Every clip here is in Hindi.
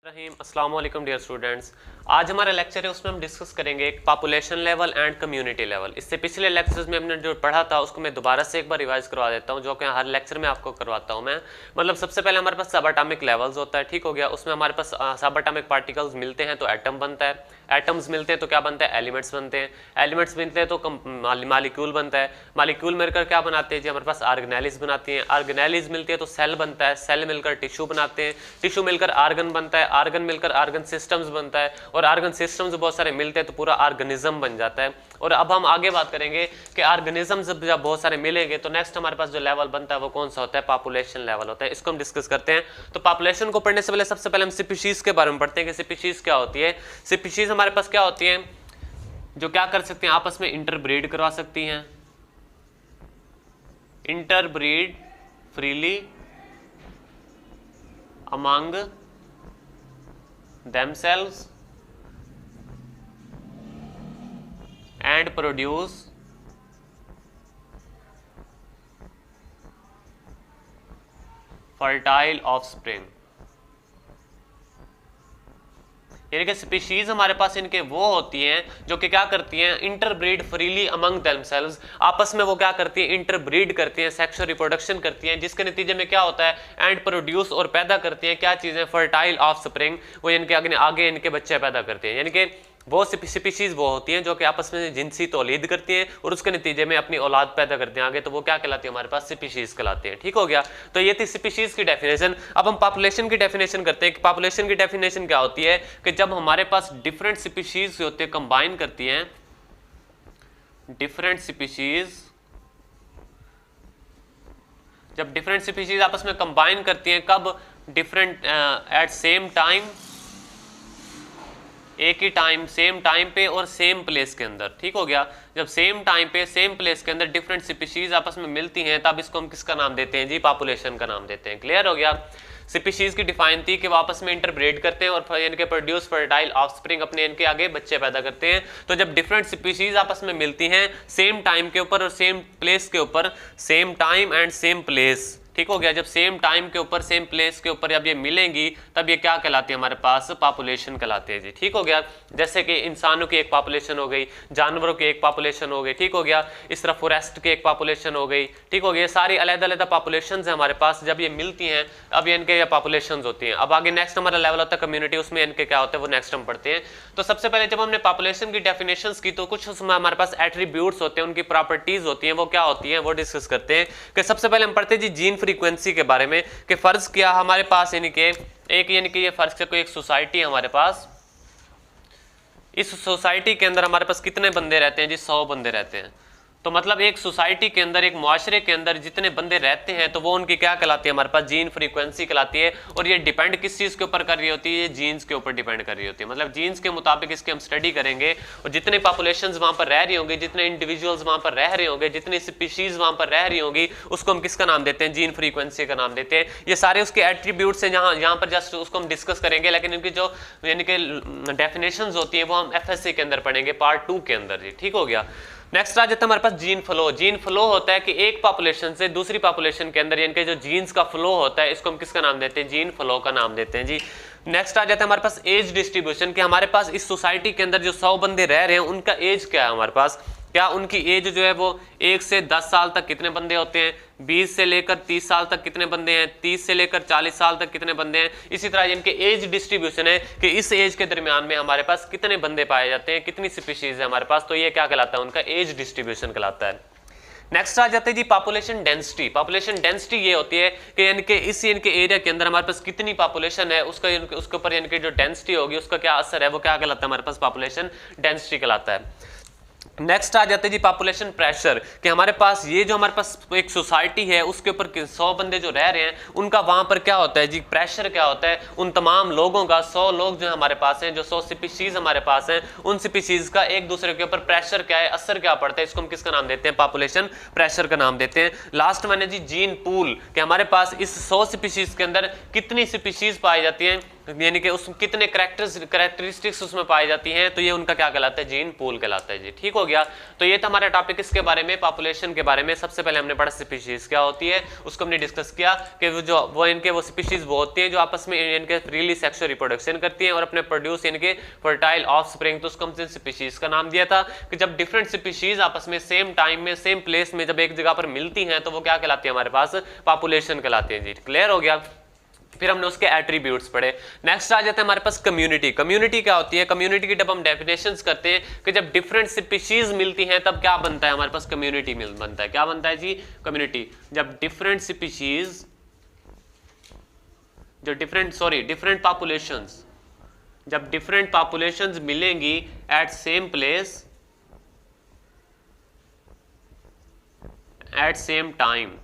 अस्सलाम वालेकुम डियर स्टूडेंट्स। आज हमारा लेक्चर है उसमें हम डिस्कस करेंगे population level and community level. इससे पिछले लेक्चर्स में हमने जो पढ़ा था उसको मैं दोबारा से एक बार रिवाइज करवा देता हूं, जो कि हर लेक्चर में आपको करवाता हूं मैं। मतलब सबसे पहले हमारे पास सब एटॉमिक लेवल्स होता है, ठीक हो गया। उसमें हमारे पास सब एटॉमिक पार्टिकल्स मिलते हैं तो एटम बनता है, एटम्स मिलते हैं तो क्या बनता है, एलिमेंट्स बनते हैं, एलिमेंट्स मिलते हैं तो मालिक्यूल बनता है, मालिक्यूल मिलकर क्या बनाते हैं जी, हमारे पास ऑर्गेनेलिज बनाती हैं, ऑर्गेनेलिज मिलती है तो सेल बनता है, सेल मिलकर टिश्यू बनाते हैं, टिश्यू मिलकर आर्गन बनता है, आर्गन मिलकर आर्गन सिस्टम्स बनता है, और आर्गन सिस्टम्स बहुत सारे मिलते हैं तो पूरा ऑर्गेनिज्म बन जाता है। और अब हम आगे बात करेंगे कि ऑर्गेनिज्म जब बहुत सारे मिलेंगे तो नेक्स्ट हमारे पास जो लेवल बनता है वो कौन सा होता है, पॉपुलेशन लेवल होता है। इसको हम डिस्कस करते हैं। तो पॉपुलेशन को पढ़ने से पहले सबसे पहले हम स्पीशीज के बारे में पढ़ते हैं कि स्पीशीज क्या होती है। स्पीशीज हमारे पास क्या होती है, जो क्या कर सकते हैं, आपस में इंटरब्रीड करवा सकती हैं, interbreed freely among themselves and produce fertile offspring। यानी कि स्पीशीज हमारे पास इनके वो होती हैं जो कि क्या करती हैं, इंटरब्रीड फ्रीली अमंग देमसेल्व्स, आपस में वो क्या करती हैं, इंटरब्रीड करती हैं, सेक्सुअल रिप्रोडक्शन करती हैं, जिसके नतीजे में क्या होता है, एंड प्रोड्यूस और पैदा करती हैं क्या चीजें, फर्टाइल ऑफस्प्रिंग, वो इनके आगे इनके बच्चे पैदा करते हैं। यानी कि वो स्पीशीज वो होती हैं जो कि आपस में जिनसी तौलीद करती हैं और उसके नतीजे में अपनी औलाद पैदा करते हैं आगे, तो वो क्या कहलाती है, हमारे पास स्पीशीज कहलाते हैं। ठीक हो गया। तो ये थी स्पीशीज की डेफिनेशन। अब हम पॉपुलेशन की डेफिनेशन करते हैं कि पॉपुलेशन की डेफिनेशन क्या होती है, कि जब हमारे पास डिफरेंट स्पीशीज होते हैं कंबाइन करती हैं, डिफरेंट स्पीशीज जब डिफरेंट स्पीशीज आपस में कंबाइन करती हैं, कब, डिफरेंट एट सेम टाइम, एक ही टाइम सेम टाइम पे और सेम प्लेस के अंदर। ठीक हो गया। जब सेम टाइम पे सेम प्लेस के अंदर डिफरेंट स्पीशीज आपस में मिलती हैं तब इसको हम किसका नाम देते हैं जी, पॉपुलेशन का नाम देते हैं। क्लियर हो गया। स्पीशीज की डिफाइन थी कि वो आपस में इंटरब्रीड करते हैं और इनके प्रोड्यूस फर्टाइल ऑफस्प्रिंग, अपने इनके आगे बच्चे पैदा करते हैं। तो जब डिफरेंट स्पीशीज आपस में मिलती हैं सेम टाइम के ऊपर और सेम प्लेस के ऊपर, same time and same place, ठीक हो गया, जब सेम टाइम के ऊपर सेम प्लेस के ऊपर जब ये मिलेंगी तब ये क्या कहलाती है, हमारे पास पॉपुलेशन कहलाते हैं जी। ठीक हो गया। जैसे कि इंसानों की एक पॉपुलेशन हो गई, जानवरों की एक पॉपुलेशन हो गई, ठीक हो गया, इस तरह फॉरेस्ट की एक पॉपुलेशन हो गई, ठीक हो गया, सारी अलग-अलग पॉपुलेशंस हैं हमारे पास। जब ये मिलती हैं अब ये इनके पॉपुलेशंस होती हैं। अब आगे नेक्स्ट हमारा लेवल होता है कम्युनिटी, उसमें इनके क्या होता है वो नेक्स्ट हम पढ़ते हैं। तो सबसे पहले जब हमने पॉपुलेशन की डेफिनेशंस की तो कुछ उसमें हमारे पास एट्रीब्यूट्स होते हैं, उनकी प्रॉपर्टीज होती हैं, वो क्या होती हैं वो डिस्कस करते हैं। कि सबसे पहले हम पढ़ते हैं जी जीन फ्रीक्वेंसी के बारे में, कि फर्ज किया हमारे पास यानी कि एक, यानी कि ये फर्ज से कोई एक सोसाइटी है हमारे पास, इस सोसाइटी के अंदर हमारे पास कितने बंदे रहते हैं जी, 100 बंदे रहते हैं। तो मतलब एक सोसाइटी के अंदर, एक मुआशरे के अंदर जितने बंदे रहते हैं तो वो उनकी क्या कहलाती है, हमारे पास जीन फ्रीक्वेंसी कहलाती है। और ये डिपेंड किस चीज़ के ऊपर कर रही होती है, ये जीन्स के ऊपर डिपेंड कर रही होती है। मतलब जीन्स के मुताबिक इसके हम स्टडी करेंगे और जितने पॉपुलेशंस वहाँ पर रह रही होंगी, जितने इंडिविजुअल्स वहाँ पर रह रहे होंगे, जितनी स्पीशीज वहाँ पर रह रही होंगी, उसको हम किसका नाम देते हैं, जीन फ्रीक्वेंसी का नाम देते हैं। ये सारे उसके एट्रीब्यूट्स हैं, यहाँ पर जस्ट उसको हम डिस्कस करेंगे, लेकिन इनकी जो यानी कि डेफिनेशंस होती है वो हम FSC के अंदर पढ़ेंगे, पार्ट 2 के अंदर जी। ठीक हो गया। नेक्स्ट आ जाता है हमारे पास जीन फ्लो। जीन फ्लो होता है कि एक पॉपुलेशन से दूसरी पॉपुलेशन के अंदर इनके जो जीन्स का फ्लो होता है इसको हम किसका नाम देते हैं, जीन फ्लो का नाम देते हैं जी। नेक्स्ट आ जाता है हमारे पास एज डिस्ट्रीब्यूशन, कि हमारे पास इस सोसाइटी के अंदर जो 100 बंदे रह रहे हैं उनका एज क्या है, हमारे पास क्या उनकी एज जो है वो 1 से 10 साल तक कितने बंदे होते हैं, 20 से लेकर 30 साल तक कितने बंदे हैं, 30 से लेकर 40 साल तक कितने बंदे हैं। इसी तरह इनके एज डिस्ट्रीब्यूशन है कि इस एज के दरमियान में हमारे पास कितने बंदे पाए जाते हैं, कितनी स्पीशीज है हमारे पास, तो ये क्या कहलाता है, उनका एज डिस्ट्रीब्यूशन कहलाता है। नेक्स्ट आ जाते हैं जी पॉपुलेशन डेंसिटी। पॉपुलेशन डेंसिटी ये होती है कि इनके इस इनके एरिया के अंदर हमारे पास कितनी पॉपुलेशन है, उसका उसके ऊपर इनकी जो डेंसिटी होगी उसका क्या असर है, वो क्या कहलाता है, हमारे पास पॉपुलेशन डेंसिटी कहलाता है। नेक्स्ट आ जाते हैं जी पॉपुलेशन प्रेशर, कि हमारे पास ये जो हमारे पास एक सोसाइटी है उसके ऊपर 100 बंदे जो रह रहे हैं उनका वहां पर क्या होता है जी, प्रेशर क्या होता है, उन तमाम लोगों का, 100 लोग जो हमारे पास हैं, जो 100 स्पीशीज हमारे पास हैं, उन स्पीशीज का एक दूसरे के ऊपर प्रेशर क्या है, असर क्या पड़ता है, इसको हम किसका नाम देते हैं, पॉपुलेशन प्रेशर का नाम देते हैं। लास्ट मैंने जी जीन पूल, कि हमारे पास इस 100 स्पीशीज के अंदर कितनी स्पीशीज पाई जाती हैं, यानी कि उस कितने कैरेक्टरिस्टिक्स उसमें पाई जाती हैं, तो ये उनका क्या कहलाता है, जीन पूल कहलाता है जी। ठीक हो गया। तो ये था हमारा टॉपिक इसके बारे में, पॉपुलेशन के बारे में। सबसे पहले हमने पढ़ा स्पीशीज क्या होती है, उसको हमने डिस्कस किया कि वो स्पीशीज वो होती हैं जो आपस में इनके फ्रीली सेक्सुअल रिप्रोडक्शन करती हैं और अपने प्रोड्यूस इनके फर्टाइल ऑफस्प्रिंग, तो उसको हमने स्पीशीज का नाम दिया था कि जब डिफरेंट स्पीशीज आपस में सेम टाइम में सेम प्लेस में जब एक जगह पर मिलती हैं तो वो क्या कहलाती है, हमारे पास पॉपुलेशन कहलाती है जी। क्लियर हो गया। फिर हमने उसके एट्रीब्यूट्स पढ़े। नेक्स्ट आ जाता है हमारे पास कम्युनिटी। कम्युनिटी क्या होती है, कम्युनिटी की जब हम डेफिनेशंस करते हैं कि जब डिफरेंट स्पीशीज मिलती हैं तब क्या बनता है, हमारे पास कम्युनिटी बनता है। क्या बनता है जी, कम्युनिटी। जब डिफरेंट स्पीशीज जो डिफरेंट पॉपुलेशंस, जब डिफरेंट पॉपुलेशंस मिलेंगी at same place at same time,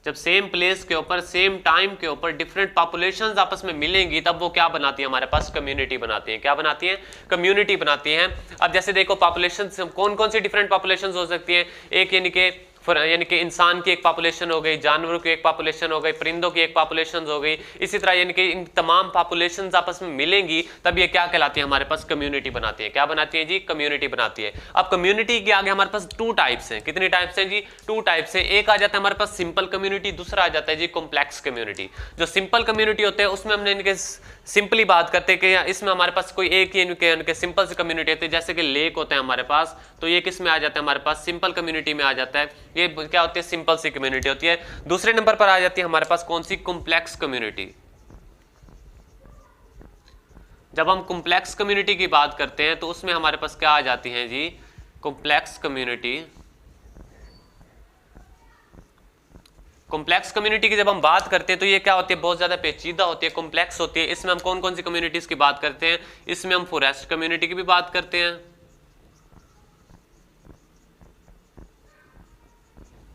जब सेम प्लेस के ऊपर सेम टाइम के ऊपर डिफरेंट पॉपुलेशंस आपस में मिलेंगी तब वो क्या बनाती है, हमारे पास कम्युनिटी बनाती है। क्या बनाती है, कम्युनिटी बनाती हैं। अब जैसे देखो पॉपुलेशंस कौन कौन सी डिफरेंट पॉपुलेशंस हो सकती है, एक यानी कि इंसान की एक पॉपुलेशन हो गई, जानवरों की एक पॉपुलेशन हो गई, परिंदों की एक पॉपुलेशन हो गई, इसी तरह यानी कि इन तमाम पॉपुलेशंस आपस में मिलेंगी तब ये क्या कहलाती है, हमारे पास कम्युनिटी बनाती है। क्या बनाती है जी, कम्युनिटी बनाती है। अब कम्युनिटी के आगे हमारे पास 2 टाइप्स हैं। कितनी टाइप्स हैं जी, 2 टाइप्स हैं। एक आ जाता है हमारे पास सिंपल कम्युनिटी, दूसरा आ जाता है जी कॉम्प्लेक्स कम्युनिटी। जो सिंपल कम्युनिटी होते हैं उसमें हमने इनके सिंपली बात करते हैं कि इसमें हमारे पास कोई एक ही इनके सिंपल से कम्युनिटी होती है, जैसे कि लेक होते हैं हमारे पास, तो ये किस में आ जाता है, हमारे पास सिंपल कम्युनिटी में आ जाता है। ये क्या होती है, सिंपल सी कम्युनिटी होती है। दूसरे नंबर पर आ जाती है हमारे पास कौन सी, कॉम्प्लेक्स कम्युनिटी। जब हम कॉम्प्लेक्स कम्युनिटी की बात करते हैं तो उसमें हमारे पास क्या आ जाती है जी, कॉम्प्लेक्स कम्युनिटी। कॉम्प्लेक्स कम्युनिटी की जब हम बात करते हैं तो ये क्या होती है, बहुत ज्यादा पेचीदा होती है, कॉम्प्लेक्स होती है। इसमें हम कौन कौन सी कम्युनिटीज की बात करते हैं, इसमें हम फॉरेस्ट कम्युनिटी की भी बात करते हैं।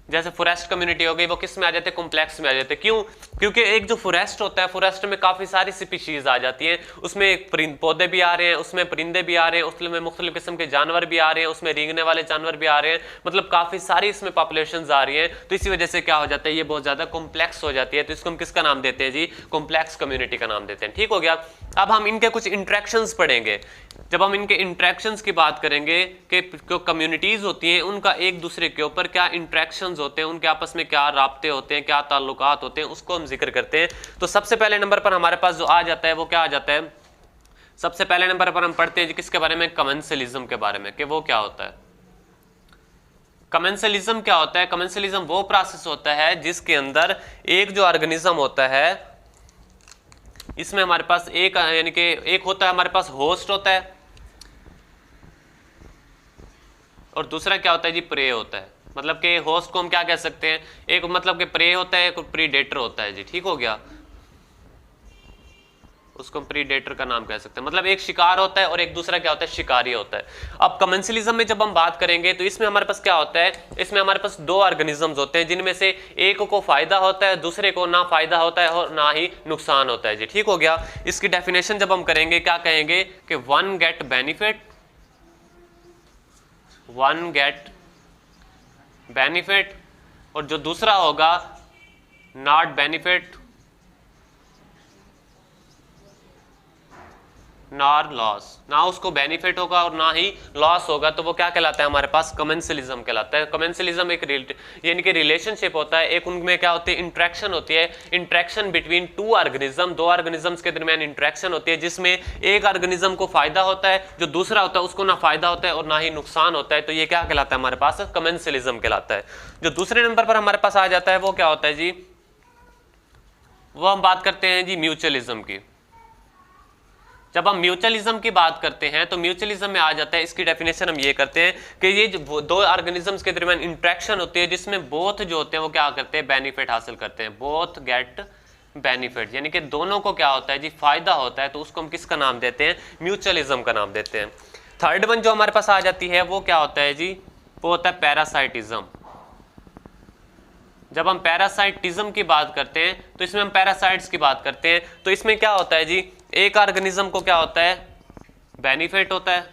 जैसे फॉरेस्ट कम्युनिटी हो गई, वो किस में आ जाते हैं, कॉम्प्लेक्स में आ जाते हैं। क्यों, क्योंकि एक जो फॉरेस्ट होता है, फॉरेस्ट में काफी सारी स्पीशीज आ जाती हैं। उसमें पौधे भी आ रहे हैं, उसमें परिंदे भी आ रहे हैं, उसमें मुख्तलिफ किस्म के जानवर भी आ रहे हैं, उसमें रेंगने वाले जानवर भी आ रहे हैं, मतलब काफी सारी इसमें पॉपुलेशंस आ रही हैं। तो इसी वजह से क्या हो जाता है, ये बहुत ज्यादा कॉम्प्लेक्स हो जाती है। तो इसको हम किसका नाम देते हैं जी, कॉम्प्लेक्स कम्युनिटी का नाम देते हैं। ठीक हो गया। अब हम इनके कुछ इंट्रैक्शंस पढ़ेंगे। जब हम इनके इंट्रैक्शंस की बात करेंगे कि जो कम्युनिटीज होती हैं उनका एक दूसरे के ऊपर क्या इंट्रैक्शंस होते हैं, उनके आपस में क्या राब्ते होते हैं, क्या ताल्लुकात होते हैं, उसको हम जिक्र करते हैं। तो सबसे पहले नंबर पर हमारे पास जो आ जाता है वो क्या आ जाता है, सबसे पहले नंबर पर हम पढ़ते हैं किसके बारे में, कमेंसलिज्म के बारे में, कि वो क्या होता है। कमेंसलिज्म क्या होता है, कमेंसलिज्म वो प्रोसेस होता है जिसके अंदर एक जो ऑर्गेनिज्म होता है, इसमें हमारे पास एक यानी कि एक होता है हमारे पास होस्ट होता है, और दूसरा क्या होता है जी, प्रे होता है। मतलब कि होस्ट को हम क्या कह सकते हैं, एक मतलब कि प्रे होता है, एक प्रीडेटर होता है जी। ठीक हो गया, उसको हम प्रीडेटर का नाम कह सकते हैं। मतलब एक शिकार होता है और एक दूसरा क्या होता है, शिकारी होता है। अब कमेंसलिज्म में जब हम बात करेंगे तो इसमें हमारे पास क्या होता है, इसमें हमारे पास 2 ऑर्गेनिजम्स होते हैं जिनमें से एक को फायदा होता है, दूसरे को ना फायदा होता है और ना ही नुकसान होता है जी। ठीक हो गया। इसकी डेफिनेशन जब हम करेंगे क्या कहेंगे कि वन गेट बेनिफिट और जो दूसरा होगा नॉट बेनिफिट नॉर लॉस, ना उसको बेनिफिट होगा और ना ही लॉस होगा, तो वो क्या कहलाता है, हमारे पास कमेंसलिज्म कहलाता है। कमेंसलिज्म एक यानी कि रिलेशनशिप होता है, एक उनमें क्या होती है, इंट्रैक्शन होती है, इंट्रैक्शन बिटवीन 2 ऑर्गेनिज्म, 2 ऑर्गेनिजम्स के दरमियान इंट्रैक्शन होती है जिसमें एक ऑर्गेनिज्म को फायदा होता है, जो दूसरा होता है उसको ना फायदा होता है और ना ही नुकसान होता है। तो ये क्या कहलाता है, हमारे पास कमेंसलिज्म कहलाता है। जो दूसरे नंबर पर हमारे पास आ जाता है वो क्या होता है जी, वो हम बात करते हैं जी म्यूचुअलिज्म की। जब हम म्यूचुअलिज्म की बात करते हैं तो म्यूचुअलिज्म में आ जाता है, इसकी डेफिनेशन हम ये करते हैं कि ये जो 2 ऑर्गेनिजम्स के दरमियान इंट्रैक्शन होती है जिसमें बोथ जो होते हैं वो क्या करते हैं, बेनिफिट हासिल करते हैं, बोथ गेट बेनिफिट, यानी कि दोनों को क्या होता है जी, फायदा होता है। तो उसको हम किसका नाम देते हैं, म्यूचुअलिज्म का नाम देते हैं। थर्ड वन जो हमारे पास आ जाती है वो क्या होता है जी, वो होता है पैरासाइटिज्म। जब हम पैरासाइटिज्म की बात करते हैं तो इसमें हम पैरासाइट्स की बात करते हैं। तो इसमें क्या होता है जी, एक ऑर्गेनिज्म को क्या होता है, बेनिफिट होता है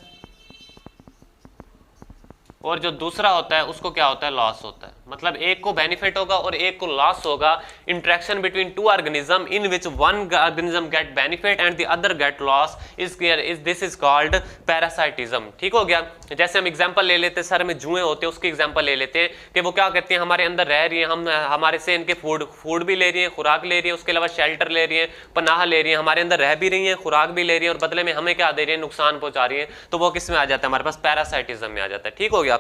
और जो दूसरा होता है उसको क्या होता है, लॉस होता है। मतलब एक को बेनिफिट होगा और एक को लॉस होगा। Interaction between two organism in which one organism get benefit and the other get loss is this is called parasitism. ठीक हो गया। जैसे हम एग्जांपल ले लेते हैं, सर में जुएं होते हैं उसकी एग्जांपल ले लेते हैं कि वो क्या कहते हैं, हमारे अंदर रह रही है, हम हमारे से इनके फूड भी ले रही है, खुराक ले रही है, उसके अलावा शेल्टर ले रही है, पनाह ले रही है, हमारे अंदर रह भी रही है, खुराक भी ले रही है और बदले में हमें क्या दे रही है, नुकसान पहुंचा रही है। तो वो किस में आ जाता है, हमारे पास पैरासाइटिज्म में आ जाता है। ठीक हो गया।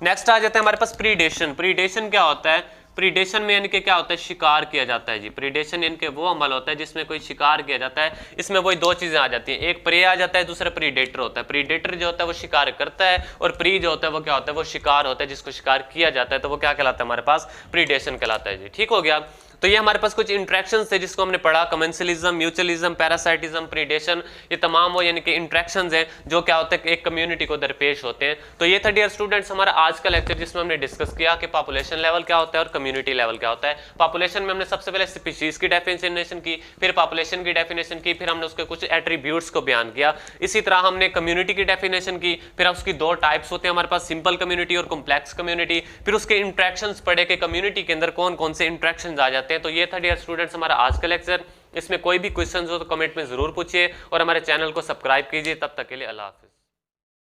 नेक्स्ट आ जाता है हमारे पास प्रीडेशन। प्रीडेशन क्या होता है, प्रीडेशन में यानी कि क्या होता है, शिकार किया जाता है जी। प्रीडेशन यानी कि वो अमल होता है जिसमें कोई शिकार किया जाता है। इसमें वही दो चीजें आ जाती हैं, एक प्रे आ जाता है, दूसरा प्रीडेटर होता है। प्रीडेटर जो होता है वो शिकार करता है और प्री जो होता है वो क्या होता है, वो शिकार होता है जिसको शिकार किया जाता है। तो वो क्या कहलाता है, हमारे पास प्रीडेशन कहलाता है जी। ठीक हो गया। तो ये हमारे पास कुछ इंट्रैक्शंस थे जिसको हमने पढ़ा, कमेंसलिज्म, म्यूचुअलिज्म, पैरासाइटिज्म, प्रीडेशन। ये तमाम वो यानी कि इंट्रैक्शंस हैं जो क्या होते हैं, एक कम्युनिटी को दरपेश होते हैं। तो ये था डियर स्टूडेंट्स हमारा आज का लेक्चर जिसमें हमने डिस्कस किया कि पॉपुलेशन लेवल क्या होता है और कम्युनिटी लेवल क्या होता है। पॉपुलेशन में हमने सबसे पहले स्पीशीज की डेफिनेशन की, फिर पॉपुलेशन की डेफिनेशन की, फिर हमने उसके कुछ एट्रीब्यूट्स को बयान किया। इसी तरह हमने कम्युनिटी की डेफिनेशन की, फिर उसकी दो टाइप्स होते हैं हमारे पास, सिंपल कम्युनिटी और कॉम्प्लेक्स कम्युनिटी। फिर उसके इंट्रैक्शंस पढ़े कि कम्युनिटी के अंदर कौन कौन से इंट्रैक्शंस आ जाते हैं। तो ये था डियर स्टूडेंट्स हमारा आज का लेक्चर। इसमें कोई भी क्वेश्चंस हो तो कमेंट में जरूर पूछिए और हमारे चैनल को सब्सक्राइब कीजिए। तब तक के लिए अल्लाह हाफिज।